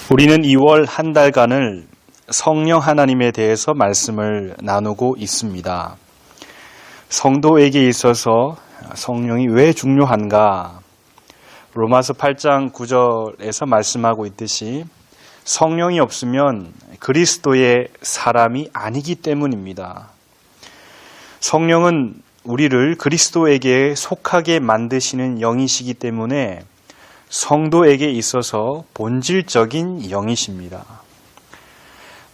우리는 2월 한 달간을 성령 하나님에 대해서 말씀을 나누고 있습니다. 성도에게 있어서 성령이 왜 중요한가? 로마서 8장 9절에서 말씀하고 있듯이 성령이 없으면 그리스도의 사람이 아니기 때문입니다. 성령은 우리를 그리스도에게 속하게 만드시는 영이시기 때문에 성도에게 있어서 본질적인 영이십니다.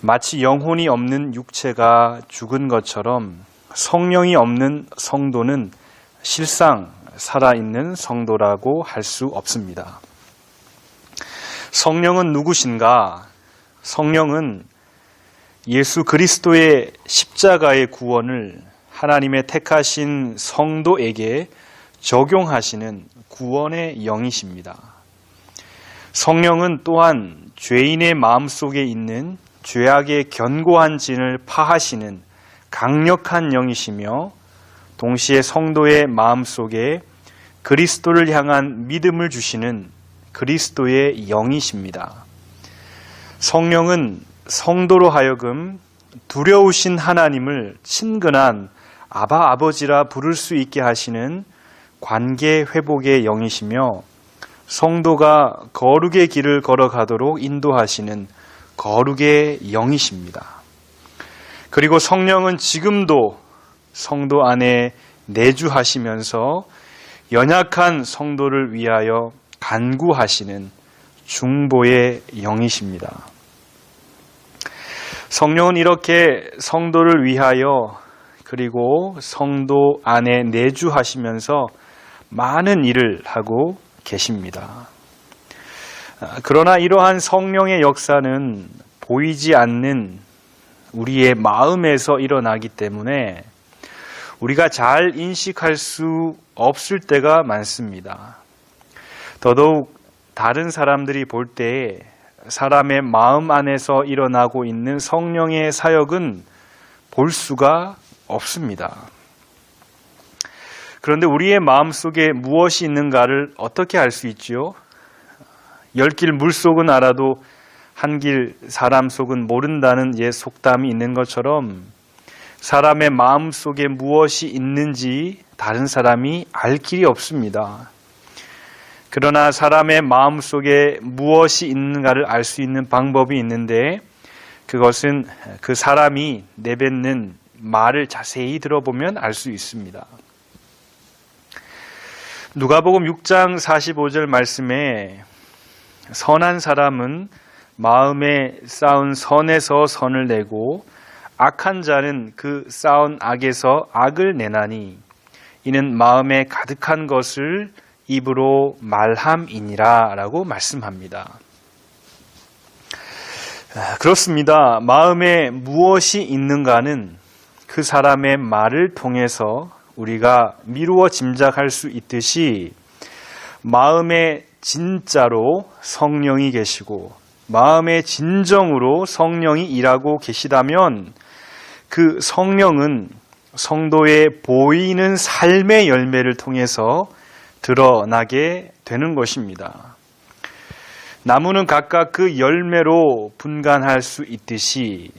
마치 영혼이 없는 육체가 죽은 것처럼 성령이 없는 성도는 실상 살아있는 성도라고 할 수 없습니다. 성령은 누구신가? 성령은 예수 그리스도의 십자가의 구원을 하나님의 택하신 성도에게 적용하시는 구원의 영이십니다. 성령은 또한 죄인의 마음속에 있는 죄악의 견고한 진을 파하시는 강력한 영이시며 동시에 성도의 마음속에 그리스도를 향한 믿음을 주시는 그리스도의 영이십니다. 성령은 성도로 하여금 두려우신 하나님을 친근한 아바 아버지라 부를 수 있게 하시는 관계 회복의 영이시며 성도가 거룩의 길을 걸어가도록 인도하시는 거룩의 영이십니다. 그리고 성령은 지금도 성도 안에 내주하시면서 연약한 성도를 위하여 간구하시는 중보의 영이십니다. 성령은 이렇게 성도를 위하여 그리고 성도 안에 내주하시면서 많은 일을 하고 계십니다. 그러나 이러한 성령의 역사는 보이지 않는 우리의 마음에서 일어나기 때문에 우리가 잘 인식할 수 없을 때가 많습니다. 더더욱 다른 사람들이 볼 때 사람의 마음 안에서 일어나고 있는 성령의 사역은 볼 수가 없습니다. 그런데 우리의 마음속에 무엇이 있는가를 어떻게 알 수 있지요? 열길 물속은 알아도 한길 사람 속은 모른다는 옛 속담이 있는 것처럼 사람의 마음속에 무엇이 있는지 다른 사람이 알 길이 없습니다. 그러나 사람의 마음속에 무엇이 있는가를 알 수 있는 방법이 있는데 그것은 그 사람이 내뱉는 말을 자세히 들어보면 알 수 있습니다. 누가복음 6장 45절 말씀에 선한 사람은 마음에 쌓은 선에서 선을 내고 악한 자는 그 쌓은 악에서 악을 내나니 이는 마음에 가득한 것을 입으로 말함이니라 라고 말씀합니다. 그렇습니다. 마음에 무엇이 있는가는 그 사람의 말을 통해서 우리가 미루어 짐작할 수 있듯이 마음에 진짜로 성령이 계시고 마음의 진정으로 성령이 일하고 계시다면 그 성령은 성도의 보이는 삶의 열매를 통해서 드러나게 되는 것입니다. 나무는 각각 그 열매로 분간할 수 있듯이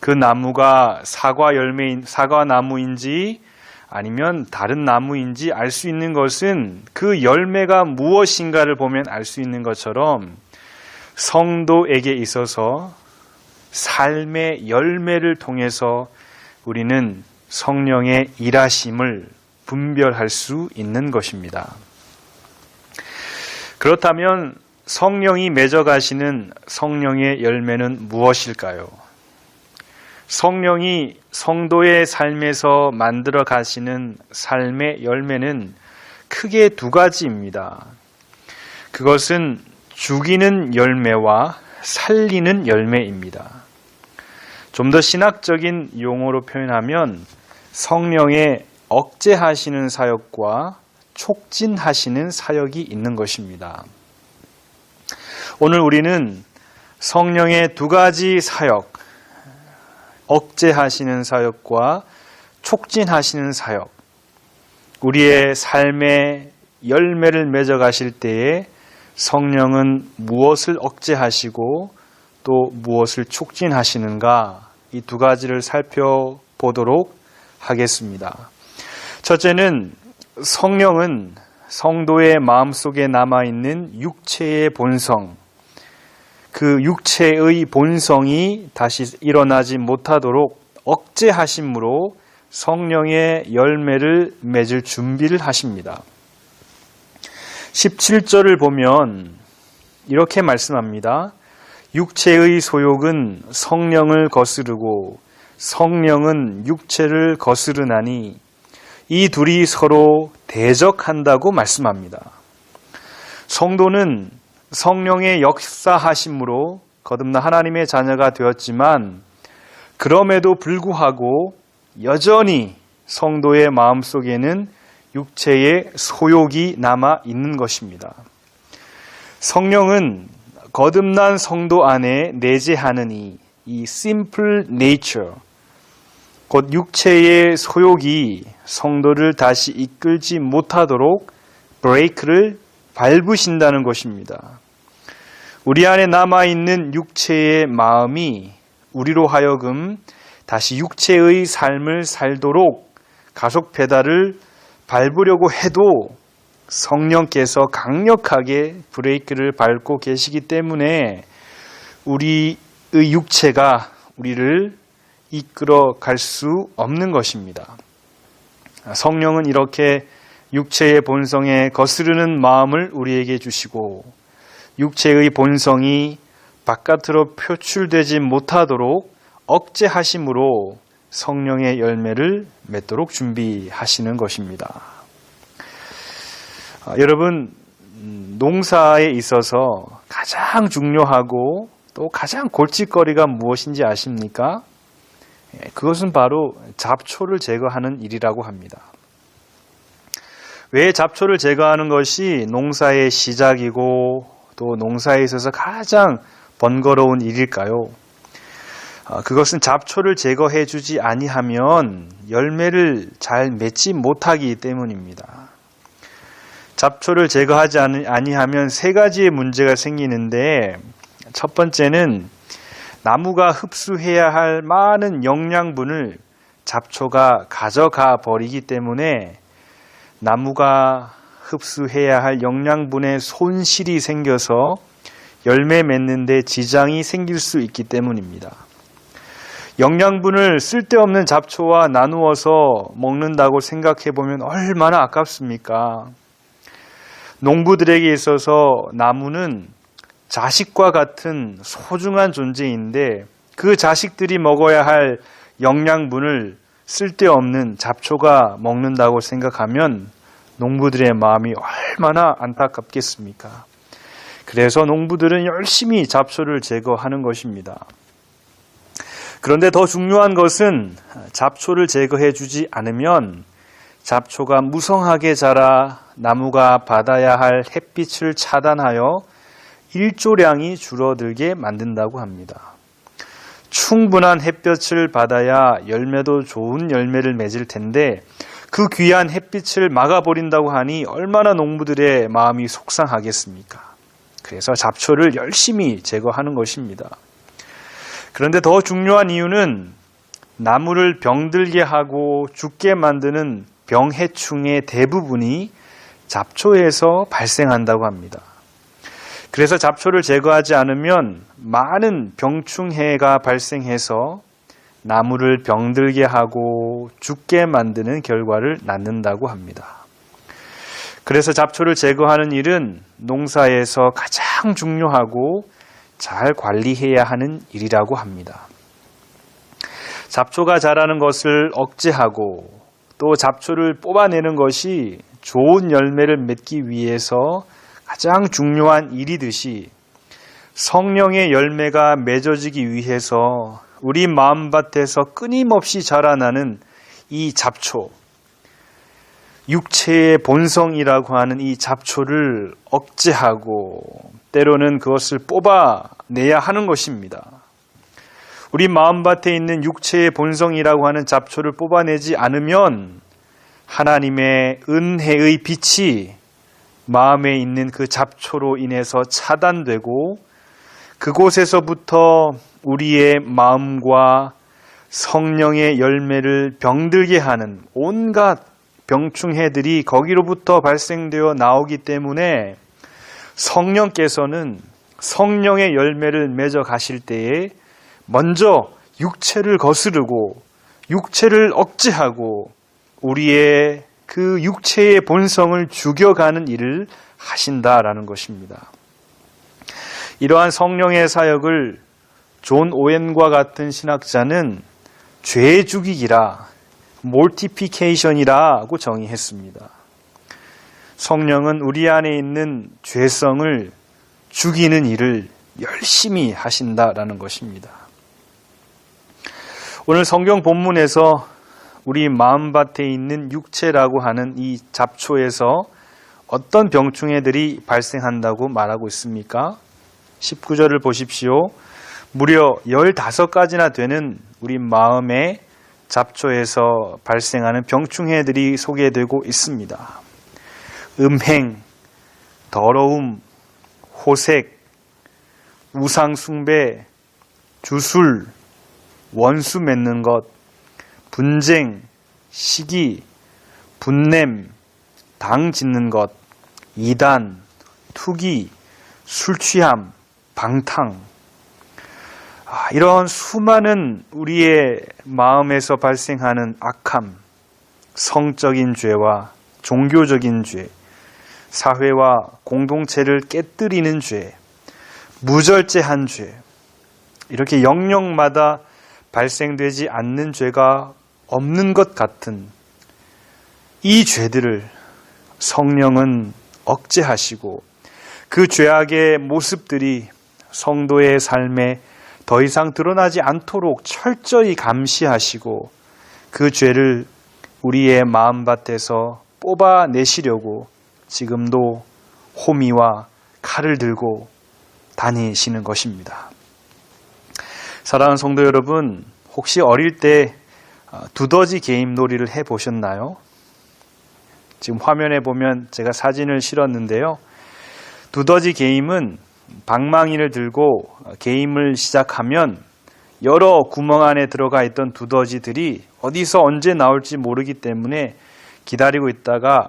그 나무가 사과나무인지 아니면 다른 나무인지 알 수 있는 것은 그 열매가 무엇인가를 보면 알 수 있는 것처럼 성도에게 있어서 삶의 열매를 통해서 우리는 성령의 일하심을 분별할 수 있는 것입니다. 그렇다면 성령이 맺어가시는 성령의 열매는 무엇일까요? 성령이 성도의 삶에서 만들어 가시는 삶의 열매는 크게 두 가지입니다. 그것은 죽이는 열매와 살리는 열매입니다. 좀 더 신학적인 용어로 표현하면 성령의 억제하시는 사역과 촉진하시는 사역이 있는 것입니다. 오늘 우리는 성령의 두 가지 사역, 억제하시는 사역과 촉진하시는 사역, 우리의 삶의 열매를 맺어 가실 때에 성령은 무엇을 억제하시고 또 무엇을 촉진하시는가, 이 두 가지를 살펴보도록 하겠습니다. 첫째는 성령은 성도의 마음속에 남아있는 육체의 본성, 그 육체의 본성이 다시 일어나지 못하도록 억제하심으로 성령의 열매를 맺을 준비를 하십니다. 17절을 보면 이렇게 말씀합니다. 육체의 소욕은 성령을 거스르고 성령은 육체를 거스르나니 이 둘이 서로 대적한다고 말씀합니다. 성도는 성령의 역사하심으로 거듭나 하나님의 자녀가 되었지만 그럼에도 불구하고 여전히 성도의 마음속에는 육체의 소욕이 남아 있는 것입니다. 성령은 거듭난 성도 안에 내재하는 이 simple nature, 곧 육체의 소욕이 성도를 다시 이끌지 못하도록 브레이크를 밟으신다는 것입니다. 우리 안에 남아있는 육체의 마음이 우리로 하여금 다시 육체의 삶을 살도록 가속 페달을 밟으려고 해도 성령께서 강력하게 브레이크를 밟고 계시기 때문에 우리의 육체가 우리를 이끌어 갈 수 없는 것입니다. 성령은 이렇게 육체의 본성에 거스르는 마음을 우리에게 주시고 육체의 본성이 바깥으로 표출되지 못하도록 억제하심으로 성령의 열매를 맺도록 준비하시는 것입니다. 여러분, 농사에 있어서 가장 중요하고 또 가장 골칫거리가 무엇인지 아십니까? 그것은 바로 잡초를 제거하는 일이라고 합니다. 왜 잡초를 제거하는 것이 농사의 시작이고 또 농사에 있어서 가장 번거로운 일일까요? 그것은 잡초를 제거해 주지 아니하면 열매를 잘 맺지 못하기 때문입니다. 잡초를 제거하지 아니하면 세 가지의 문제가 생기는데, 첫 번째는 나무가 흡수해야 할 많은 영양분을 잡초가 가져가 버리기 때문에 나무가 흡수해야 할 영양분의 손실이 생겨서 열매 맺는 데 지장이 생길 수 있기 때문입니다. 영양분을 쓸데없는 잡초와 나누어서 먹는다고 생각해 보면 얼마나 아깝습니까? 농부들에게 있어서 나무는 자식과 같은 소중한 존재인데 그 자식들이 먹어야 할 영양분을 쓸데없는 잡초가 먹는다고 생각하면 농부들의 마음이 얼마나 안타깝겠습니까? 그래서 농부들은 열심히 잡초를 제거하는 것입니다. 그런데 더 중요한 것은 잡초를 제거해 주지 않으면 잡초가 무성하게 자라 나무가 받아야 할 햇빛을 차단하여 일조량이 줄어들게 만든다고 합니다. 충분한 햇볕을 받아야 열매도 좋은 열매를 맺을 텐데 그 귀한 햇빛을 막아버린다고 하니 얼마나 농부들의 마음이 속상하겠습니까? 그래서 잡초를 열심히 제거하는 것입니다. 그런데 더 중요한 이유는 나무를 병들게 하고 죽게 만드는 병해충의 대부분이 잡초에서 발생한다고 합니다. 그래서 잡초를 제거하지 않으면 많은 병충해가 발생해서 나무를 병들게 하고 죽게 만드는 결과를 낳는다고 합니다. 그래서 잡초를 제거하는 일은 농사에서 가장 중요하고 잘 관리해야 하는 일이라고 합니다. 잡초가 자라는 것을 억제하고 또 잡초를 뽑아내는 것이 좋은 열매를 맺기 위해서 가장 중요한 일이듯이 성령의 열매가 맺어지기 위해서 우리 마음밭에서 끊임없이 자라나는 이 잡초, 육체의 본성이라고 하는 이 잡초를 억제하고 때로는 그것을 뽑아내야 하는 것입니다. 우리 마음밭에 있는 육체의 본성이라고 하는 잡초를 뽑아내지 않으면 하나님의 은혜의 빛이 마음에 있는 그 잡초로 인해서 차단되고 그곳에서부터 우리의 마음과 성령의 열매를 병들게 하는 온갖 병충해들이 거기로부터 발생되어 나오기 때문에 성령께서는 성령의 열매를 맺어 가실 때에 먼저 육체를 거스르고 육체를 억제하고 우리의 그 육체의 본성을 죽여가는 일을 하신다라는 것입니다. 이러한 성령의 사역을 존 오웬과 같은 신학자는 죄 죽이기라, 몰티피케이션이라고 정의했습니다. 성령은 우리 안에 있는 죄성을 죽이는 일을 열심히 하신다라는 것입니다. 오늘 성경 본문에서 우리 마음밭에 있는 육체라고 하는 이 잡초에서 어떤 병충해들이 발생한다고 말하고 있습니까? 19절을 보십시오. 무려 15가지나 되는 우리 마음의 잡초에서 발생하는 병충해들이 소개되고 있습니다. 음행, 더러움, 호색, 우상숭배, 주술, 원수 맺는 것, 분쟁, 시기, 분냄, 당 짓는 것, 이단, 투기, 술취함, 방탕. 이런 수많은 우리의 마음에서 발생하는 악함, 성적인 죄와 종교적인 죄, 사회와 공동체를 깨뜨리는 죄, 무절제한 죄, 이렇게 영역마다 발생되지 않는 죄가 없는 것 같은 이 죄들을 성령은 억제하시고 그 죄악의 모습들이 성도의 삶에 더 이상 드러나지 않도록 철저히 감시하시고 그 죄를 우리의 마음밭에서 뽑아내시려고 지금도 호미와 칼을 들고 다니시는 것입니다. 사랑하는 성도 여러분, 혹시 어릴 때 두더지 게임 놀이를 해보셨나요? 지금 화면에 보면 제가 사진을 실었는데요. 두더지 게임은 방망이를 들고 게임을 시작하면 여러 구멍 안에 들어가 있던 두더지들이 어디서 언제 나올지 모르기 때문에 기다리고 있다가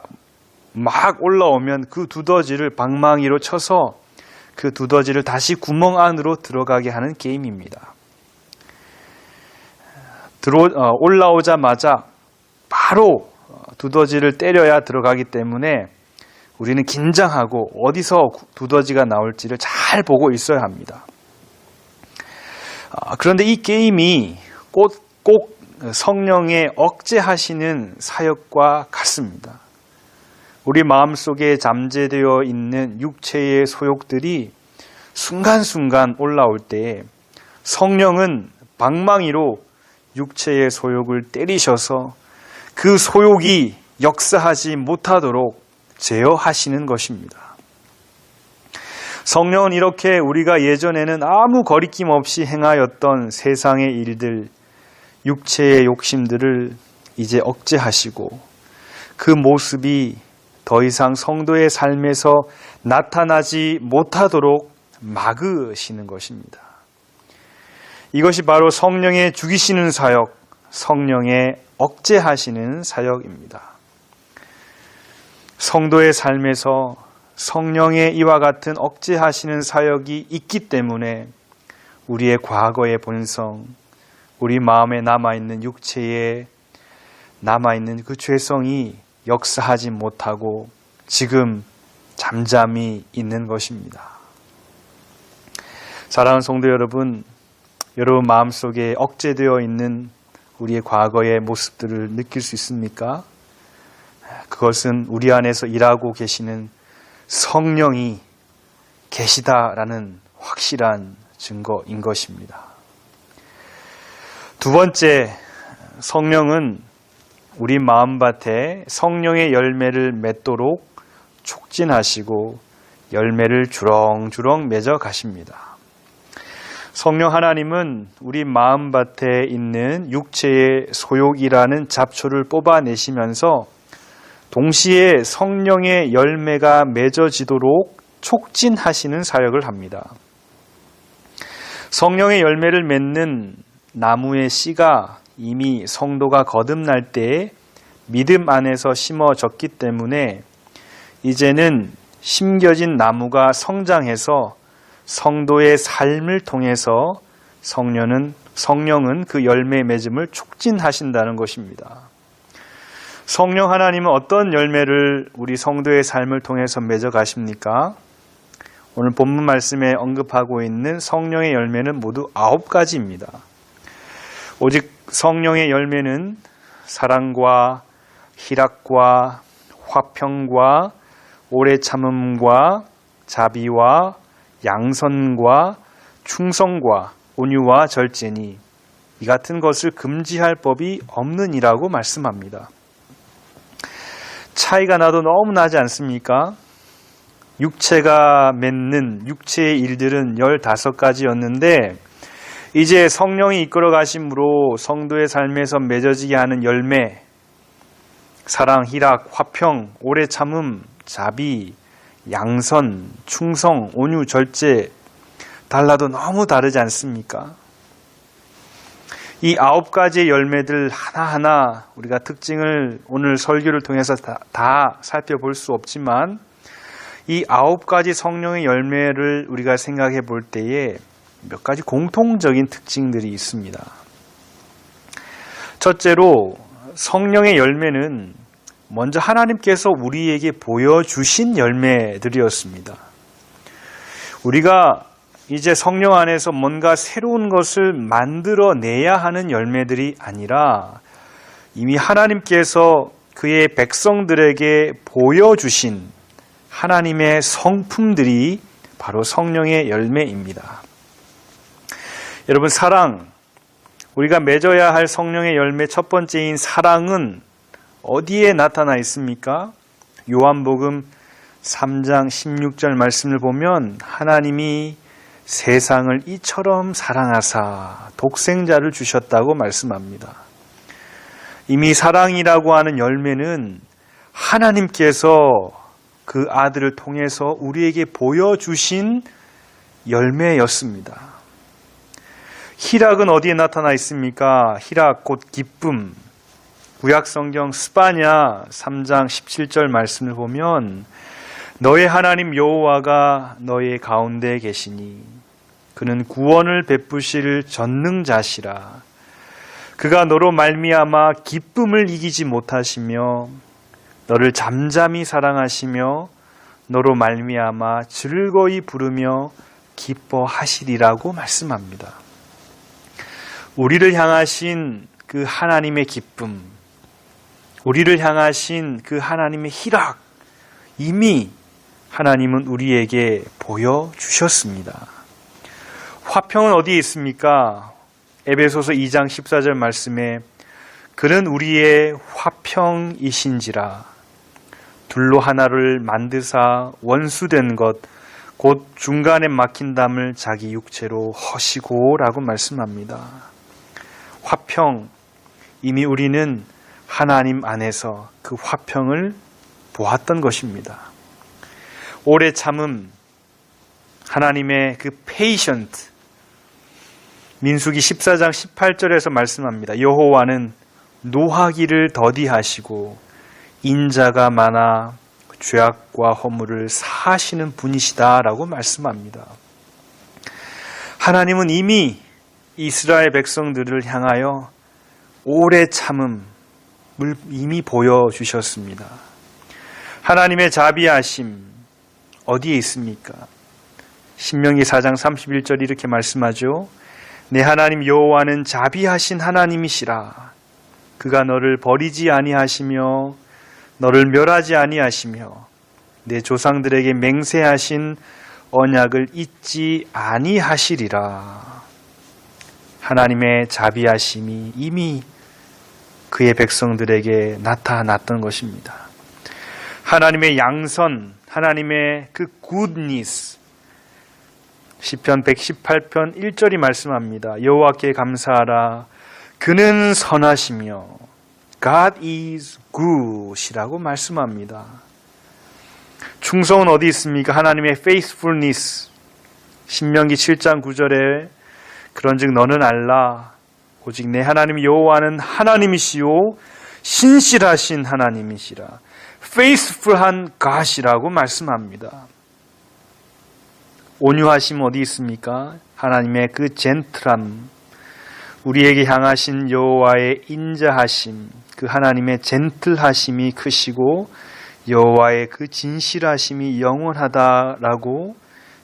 막 올라오면 그 두더지를 방망이로 쳐서 그 두더지를 다시 구멍 안으로 들어가게 하는 게임입니다. 올라오자마자 바로 두더지를 때려야 들어가기 때문에 우리는 긴장하고 어디서 두더지가 나올지를 잘 보고 있어야 합니다. 그런데 이 게임이 꼭 성령의 억제하시는 사역과 같습니다. 우리 마음속에 잠재되어 있는 육체의 소욕들이 순간순간 올라올 때에 성령은 방망이로 육체의 소욕을 때리셔서 그 소욕이 역사하지 못하도록 제어하시는 것입니다. 성령은 이렇게 우리가 예전에는 아무 거리낌 없이 행하였던 세상의 일들, 육체의 욕심들을 이제 억제하시고 그 모습이 더 이상 성도의 삶에서 나타나지 못하도록 막으시는 것입니다. 이것이 바로 성령의 죽이시는 사역, 성령의 억제하시는 사역입니다. 성도의 삶에서 성령의 이와 같은 억제하시는 사역이 있기 때문에 우리의 과거의 본성, 우리 마음에 남아있는 육체에 남아있는 그 죄성이 역사하지 못하고 지금 잠잠히 있는 것입니다. 사랑하는 성도 여러분, 여러분 마음속에 억제되어 있는 우리의 과거의 모습들을 느낄 수 있습니까? 그것은 우리 안에서 일하고 계시는 성령이 계시다라는 확실한 증거인 것입니다. 두 번째, 성령은 우리 마음밭에 성령의 열매를 맺도록 촉진하시고 열매를 주렁주렁 맺어 가십니다. 성령 하나님은 우리 마음밭에 있는 육체의 소욕이라는 잡초를 뽑아내시면서 동시에 성령의 열매가 맺어지도록 촉진하시는 사역을 합니다. 성령의 열매를 맺는 나무의 씨가 이미 성도가 거듭날 때에 믿음 안에서 심어졌기 때문에 이제는 심겨진 나무가 성장해서 성도의 삶을 통해서 성령은 그 열매 맺음을 촉진하신다는 것입니다. 성령 하나님은 어떤 열매를 우리 성도의 삶을 통해서 맺어 가십니까? 오늘 본문 말씀에 언급하고 있는 성령의 열매는 모두 9가지입니다. 오직 성령의 열매는 사랑과 희락과 화평과 오래 참음과 자비와 양선과 충성과 온유와 절제니 이 같은 것을 금지할 법이 없느니라고 말씀합니다. 차이가 나도 너무 나지 않습니까? 육체가 맺는 육체의 일들은 15가지였는데 이제 성령이 이끌어 가심으로 성도의 삶에서 맺어지게 하는 열매, 사랑, 희락, 화평, 오래 참음, 자비, 양선, 충성, 온유, 절제 달라도 너무 다르지 않습니까? 이 9가지의 열매들 하나하나 우리가 특징을 오늘 설교를 통해서 다 살펴볼 수 없지만 이 9가지 성령의 열매를 우리가 생각해 볼 때에 몇 가지 공통적인 특징들이 있습니다. 첫째로 성령의 열매는 먼저 하나님께서 우리에게 보여주신 열매들이었습니다. 우리가 이제 성령 안에서 뭔가 새로운 것을 만들어내야 하는 열매들이 아니라 이미 하나님께서 그의 백성들에게 보여주신 하나님의 성품들이 바로 성령의 열매입니다. 여러분, 사랑, 우리가 맺어야 할 성령의 열매 첫 번째인 사랑은 어디에 나타나 있습니까? 요한복음 3장 16절 말씀을 보면 하나님이 세상을 이처럼 사랑하사 독생자를 주셨다고 말씀합니다. 이미 사랑이라고 하는 열매는 하나님께서 그 아들을 통해서 우리에게 보여주신 열매였습니다. 희락은 어디에 나타나 있습니까? 희락 곧 기쁨. 구약성경 스바냐 3장 17절 말씀을 보면 너의 하나님 여호와가 너의 가운데 계시니 그는 구원을 베푸실 전능자시라. 그가 너로 말미암아 기쁨을 이기지 못하시며 너를 잠잠히 사랑하시며 너로 말미암아 즐거이 부르며 기뻐하시리라고 말씀합니다. 우리를 향하신 그 하나님의 기쁨, 우리를 향하신 그 하나님의 희락, 이미 하나님은 우리에게 보여주셨습니다. 화평은 어디에 있습니까? 에베소서 2장 14절 말씀에 그는 우리의 화평이신지라 둘로 하나를 만드사 원수된 것 곧 중간에 막힌 담을 자기 육체로 허시고 라고 말씀합니다. 화평, 이미 우리는 하나님 안에서 그 화평을 보았던 것입니다. 오래 참음, 하나님의 그 patient, 민수기 14장 18절에서 말씀합니다. 여호와는 노하기를 더디하시고 인자가 많아 죄악과 허물을 사하시는 분이시다라고 말씀합니다. 하나님은 이미 이스라엘 백성들을 향하여 오래 참음을 이미 보여주셨습니다. 하나님의 자비하심 어디에 있습니까? 신명기 4장 31절 이렇게 말씀하죠. 내 하나님 여호와는 자비하신 하나님이시라. 그가 너를 버리지 아니하시며 너를 멸하지 아니하시며 내 조상들에게 맹세하신 언약을 잊지 아니하시리라. 하나님의 자비하심이 이미 그의 백성들에게 나타났던 것입니다. 하나님의 양선, 하나님의 그 goodness, 시편 118편 1절이 말씀합니다. 여호와께 감사하라. 그는 선하시며 God is good이라고 말씀합니다. 충성은 어디 있습니까? 하나님의 faithfulness. 신명기 7장 9절에 그런즉 너는 알라 오직 내 하나님 여호와는 하나님이시요 신실하신 하나님이시라. faithful한 God이라고 말씀합니다. 온유하심 어디 있습니까? 하나님의 그 젠틀함, 우리에게 향하신 여호와의 인자하심, 그 하나님의 젠틀하심이 크시고 여호와의 그 진실하심이 영원하다라고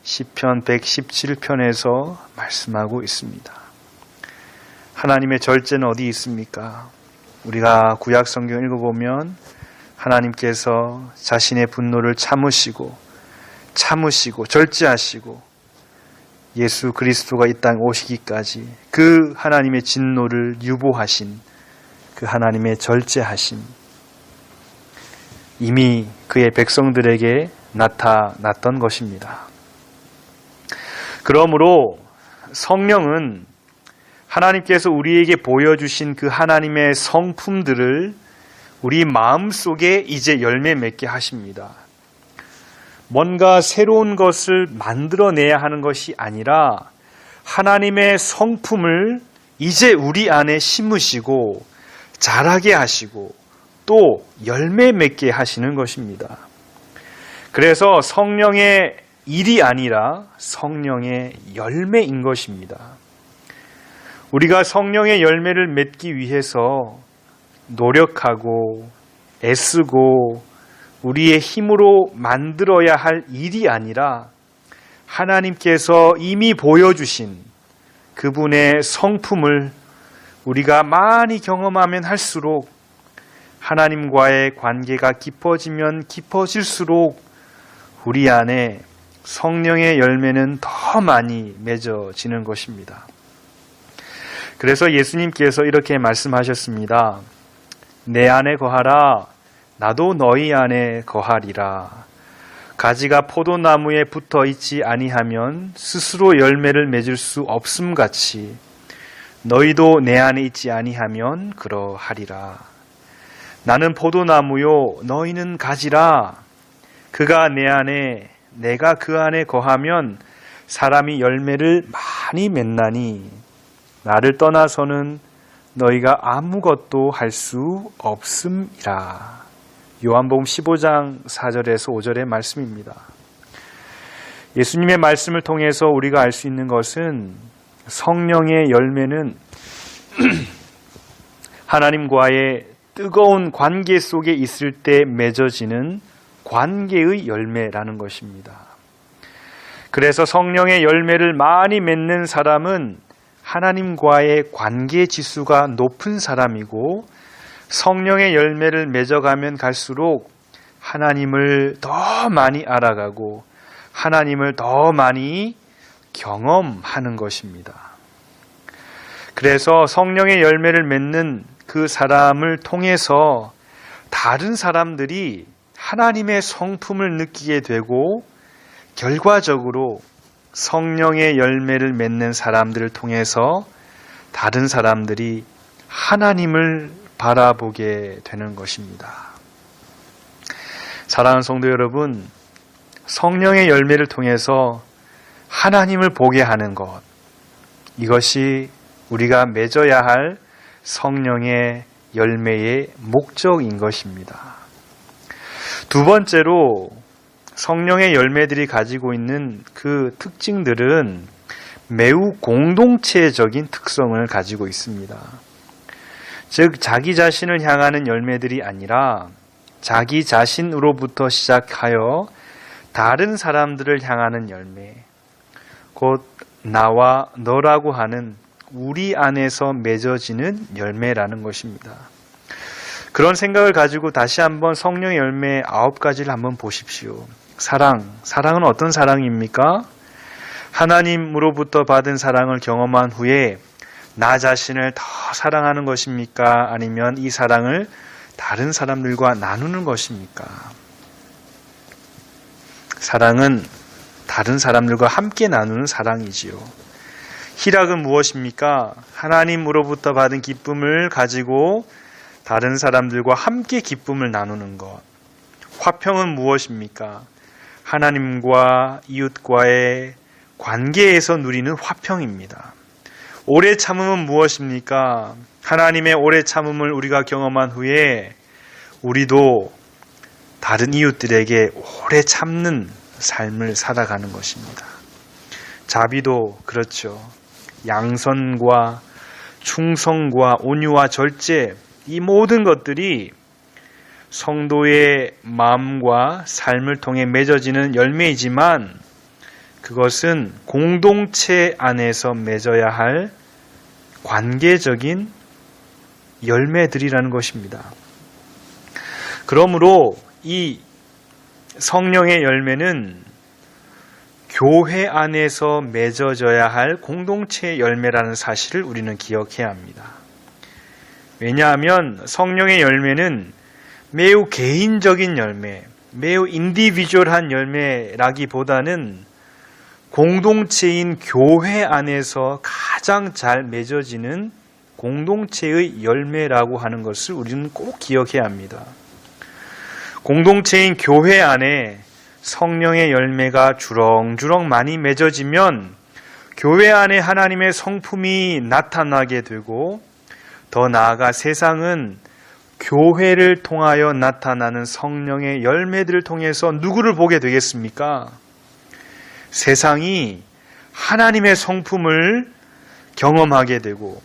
시편 117편에서 말씀하고 있습니다. 하나님의 절제는 어디 있습니까? 우리가 구약 성경 읽어보면 하나님께서 자신의 분노를 참으시고 절제하시고 예수 그리스도가 이 땅에 오시기까지 그 하나님의 진노를 유보하신 그 하나님의 절제하심 이미 그의 백성들에게 나타났던 것입니다. 그러므로 성령은 하나님께서 우리에게 보여주신 그 하나님의 성품들을 우리 마음속에 이제 열매 맺게 하십니다. 뭔가 새로운 것을 만들어내야 하는 것이 아니라 하나님의 성품을 이제 우리 안에 심으시고 자라게 하시고 또 열매 맺게 하시는 것입니다. 그래서 성령의 일이 아니라 성령의 열매인 것입니다. 우리가 성령의 열매를 맺기 위해서 노력하고 애쓰고 우리의 힘으로 만들어야 할 일이 아니라 하나님께서 이미 보여주신 그분의 성품을 우리가 많이 경험하면 할수록 하나님과의 관계가 깊어지면 깊어질수록 우리 안에 성령의 열매는 더 많이 맺어지는 것입니다. 그래서 예수님께서 이렇게 말씀하셨습니다. 내 안에 거하라 나도 너희 안에 거하리라. 가지가 포도나무에 붙어 있지 아니하면 스스로 열매를 맺을 수 없음같이 너희도 내 안에 있지 아니하면 그러하리라. 나는 포도나무요 너희는 가지라. 그가 내 안에 내가 그 안에 거하면 사람이 열매를 많이 맺나니 나를 떠나서는 너희가 아무것도 할 수 없음이라. 요한복음 15장 4절에서 5절의 말씀입니다. 예수님의 말씀을 통해서 우리가 알 수 있는 것은 성령의 열매는 하나님과의 뜨거운 관계 속에 있을 때 맺어지는 관계의 열매라는 것입니다. 그래서 성령의 열매를 많이 맺는 사람은 하나님과의 관계 지수가 높은 사람이고 성령의 열매를 맺어가면 갈수록 하나님을 더 많이 알아가고 하나님을 더 많이 경험하는 것입니다. 그래서 성령의 열매를 맺는 그 사람을 통해서 다른 사람들이 하나님의 성품을 느끼게 되고 결과적으로 성령의 열매를 맺는 사람들을 통해서 다른 사람들이 하나님을 바라보게 되는 것입니다. 사랑하는 성도 여러분, 성령의 열매를 통해서 하나님을 보게 하는 것, 이것이 우리가 맺어야 할 성령의 열매의 목적인 것입니다. 두 번째로 성령의 열매들이 가지고 있는 그 특징들은 매우 공동체적인 특성을 가지고 있습니다. 즉 자기 자신을 향하는 열매들이 아니라 자기 자신으로부터 시작하여 다른 사람들을 향하는 열매, 곧 나와 너라고 하는 우리 안에서 맺어지는 열매라는 것입니다. 그런 생각을 가지고 다시 한번 성령의 열매 9가지를 한번 보십시오. 사랑은 어떤 사랑입니까? 하나님으로부터 받은 사랑을 경험한 후에 나 자신을 더 사랑하는 것입니까? 아니면 이 사랑을 다른 사람들과 나누는 것입니까? 사랑은 다른 사람들과 함께 나누는 사랑이지요. 희락은 무엇입니까? 하나님으로부터 받은 기쁨을 가지고 다른 사람들과 함께 기쁨을 나누는 것. 화평은 무엇입니까? 하나님과 이웃과의 관계에서 누리는 화평입니다. 오래 참음은 무엇입니까? 하나님의 오래 참음을 우리가 경험한 후에 우리도 다른 이웃들에게 오래 참는 삶을 살아가는 것입니다. 자비도 그렇죠. 양선과 충성과 온유와 절제, 이 모든 것들이 성도의 마음과 삶을 통해 맺어지는 열매이지만 그것은 공동체 안에서 맺어야 할 관계적인 열매들이라는 것입니다. 그러므로 이 성령의 열매는 교회 안에서 맺어져야 할 공동체의 열매라는 사실을 우리는 기억해야 합니다. 왜냐하면 성령의 열매는 매우 개인적인 열매, 매우 인디비주얼한 열매라기보다는 공동체인 교회 안에서 가장 잘 맺어지는 공동체의 열매라고 하는 것을 우리는 꼭 기억해야 합니다. 공동체인 교회 안에 성령의 열매가 주렁주렁 많이 맺어지면 교회 안에 하나님의 성품이 나타나게 되고 더 나아가 세상은 교회를 통하여 나타나는 성령의 열매들을 통해서 누구를 보게 되겠습니까? 세상이 하나님의 성품을 경험하게 되고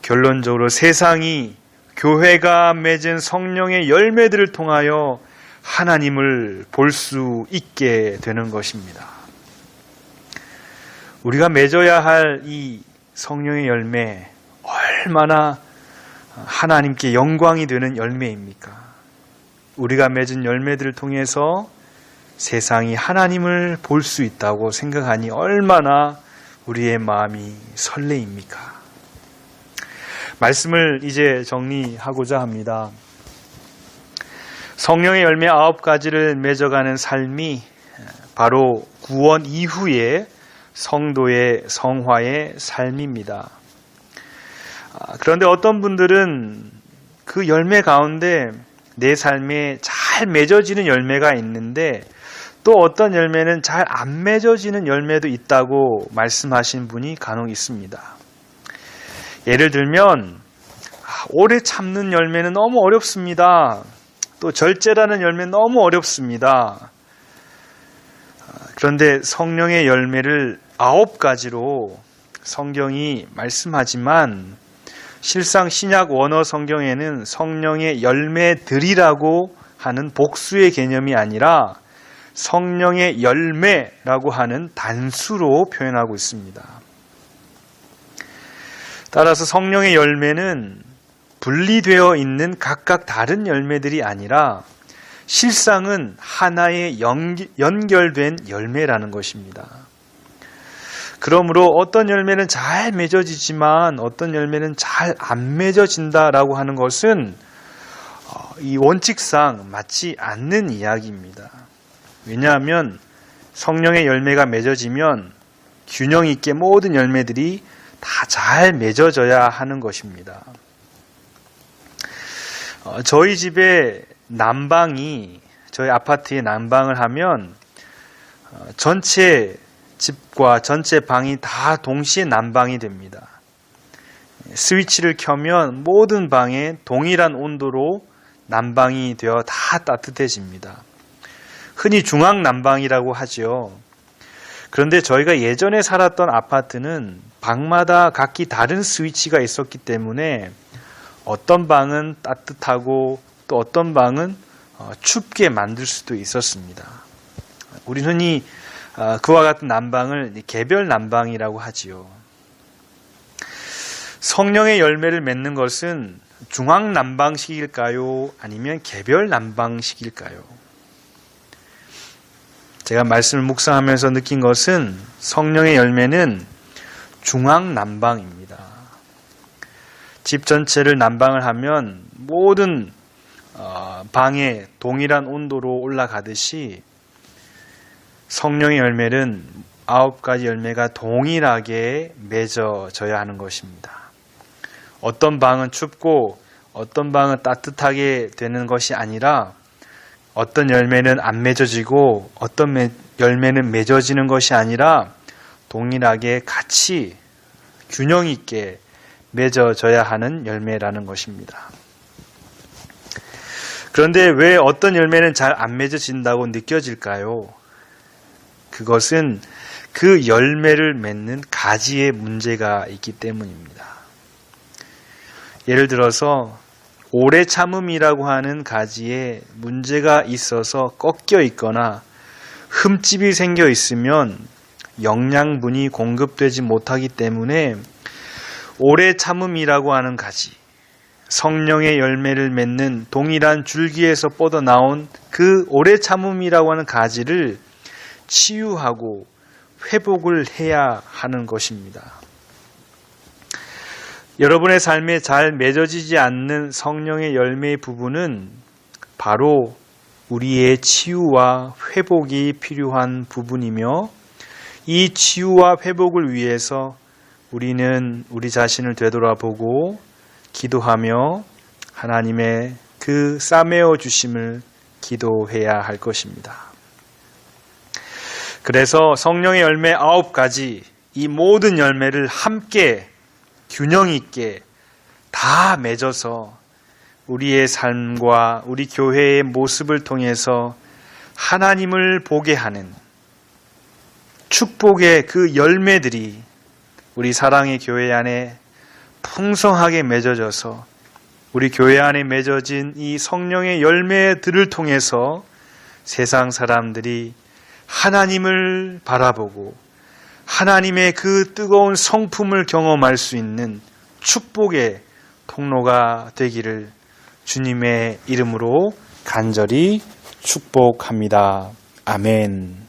결론적으로 세상이 교회가 맺은 성령의 열매들을 통하여 하나님을 볼 수 있게 되는 것입니다. 우리가 맺어야 할 이 성령의 열매, 얼마나 하나님께 영광이 되는 열매입니까? 우리가 맺은 열매들을 통해서 세상이 하나님을 볼 수 있다고 생각하니 얼마나 우리의 마음이 설레입니까? 말씀을 이제 정리하고자 합니다. 성령의 열매 9가지를 맺어가는 삶이 바로 구원 이후의 성도의 성화의 삶입니다. 그런데 어떤 분들은 그 열매 가운데 내 삶에 잘 맺어지는 열매가 있는데 또 어떤 열매는 잘 안 맺어지는 열매도 있다고 말씀하신 분이 간혹 있습니다. 예를 들면 오래 참는 열매는 너무 어렵습니다. 또 절제라는 열매는 너무 어렵습니다. 그런데 성령의 열매를 9가지로 성경이 말씀하지만 실상 신약 원어 성경에는 성령의 열매들이라고 하는 복수의 개념이 아니라 성령의 열매라고 하는 단수로 표현하고 있습니다. 따라서 성령의 열매는 분리되어 있는 각각 다른 열매들이 아니라 실상은 하나의 연결된 열매라는 것입니다. 그러므로 어떤 열매는 잘 맺어지지만 어떤 열매는 잘 안 맺어진다라고 하는 것은 이 원칙상 맞지 않는 이야기입니다. 왜냐하면 성령의 열매가 맺어지면 균형 있게 모든 열매들이 다 잘 맺어져야 하는 것입니다. 저희 집에 난방이 저희 아파트에 난방을 하면 전체 집과 전체 방이 다 동시에 난방이 됩니다. 스위치를 켜면 모든 방에 동일한 온도로 난방이 되어 다 따뜻해집니다. 흔히 중앙 난방이라고 하죠. 그런데 저희가 예전에 살았던 아파트는 방마다 각기 다른 스위치가 있었기 때문에 어떤 방은 따뜻하고 또 어떤 방은 춥게 만들 수도 있었습니다. 우리는 흔히 그와 같은 난방을 개별 난방이라고 하지요. 성령의 열매를 맺는 것은 중앙 난방식일까요? 아니면 개별 난방식일까요? 제가 말씀을 묵상하면서 느낀 것은 성령의 열매는 중앙 난방입니다. 집 전체를 난방을 하면 모든 방에 동일한 온도로 올라가듯이 성령의 열매는 9가지 열매가 동일하게 맺어져야 하는 것입니다. 어떤 방은 춥고 어떤 방은 따뜻하게 되는 것이 아니라 어떤 열매는 안 맺어지고 어떤 열매는 맺어지는 것이 아니라 동일하게 같이 균형 있게 맺어져야 하는 열매라는 것입니다. 그런데 왜 어떤 열매는 잘 안 맺어진다고 느껴질까요? 그것은 그 열매를 맺는 가지에 문제가 있기 때문입니다. 예를 들어서 오래 참음이라고 하는 가지에 문제가 있어서 꺾여 있거나 흠집이 생겨 있으면 영양분이 공급되지 못하기 때문에 오래 참음이라고 하는 가지, 성령의 열매를 맺는 동일한 줄기에서 뻗어나온 그 오래 참음이라고 하는 가지를 치유하고 회복을 해야 하는 것입니다. 여러분의 삶에 잘 맺어지지 않는 성령의 열매의 부분은 바로 우리의 치유와 회복이 필요한 부분이며 이 치유와 회복을 위해서 우리는 우리 자신을 되돌아보고 기도하며 하나님의 그 싸매어 주심을 기도해야 할 것입니다. 그래서 성령의 열매 9가지, 이 모든 열매를 함께 균형 있게 다 맺어서 우리의 삶과 우리 교회의 모습을 통해서 하나님을 보게 하는 축복의 그 열매들이 우리 사랑의 교회 안에 풍성하게 맺어져서 우리 교회 안에 맺어진 이 성령의 열매들을 통해서 세상 사람들이 하나님을 바라보고 하나님의 그 뜨거운 성품을 경험할 수 있는 축복의 통로가 되기를 주님의 이름으로 간절히 축복합니다. 아멘.